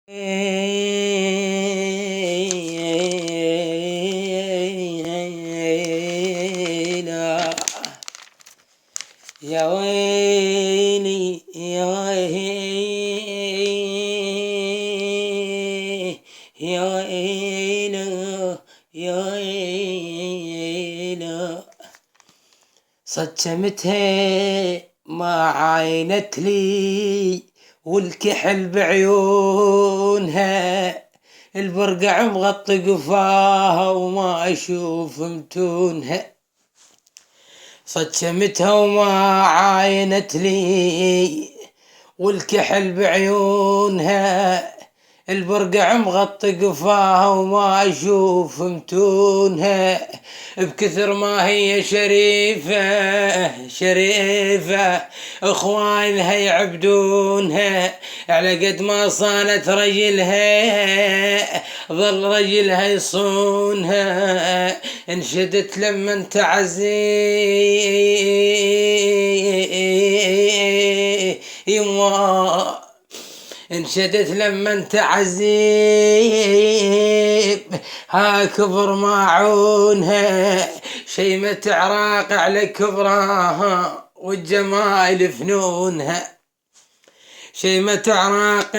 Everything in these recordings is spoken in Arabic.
يا ويلي يا ويلي يا ويلي يا ويلي صجمتها ما عاينت لي والكحل بعيونها، البرقع مغطي قفاها وما اشوف متونها. صجمتها وما عاينت لي والكحل بعيونها، البرقع مغطي قفاها وما اشوف متونها. بكثر ما هي شريفة اخوانها يعبدونها، على قد ما صانت رجلها ظل رجلها يصونها. انشدت لما تعزي يما، انشدت لما تعزيب ها كبر ماعونها، شيمة عراق على كبراها والجمال فنونها. شيمة عراق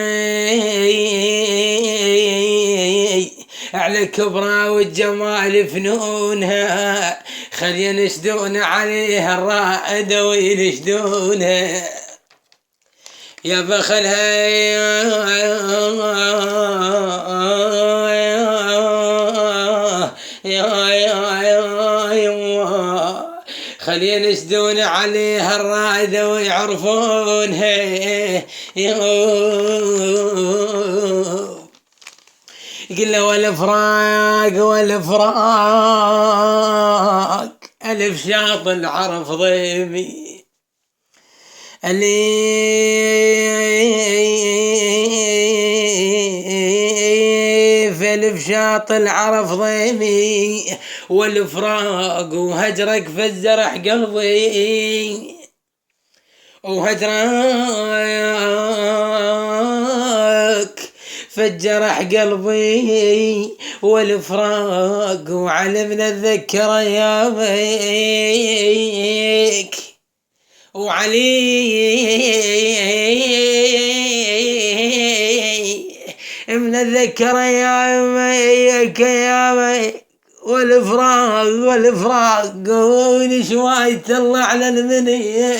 على كبرها والجمال فنونها، خل ينشدون عليها الرائدة وينشدونها. يا بخلها خل ينشدون عليها الرائدة ويعرفونها. قل والفراق ألف شاط العرف ضيمي، ألف شاط العرف ضيمي، والفراق وهجرك فالزرح قلبي، وهجرك فالجرح قلبي، والفراق وعلمنا نتذكر ايامك، وعلي من الذكر ايامك والفراق ونشوى يطلع على المنيه.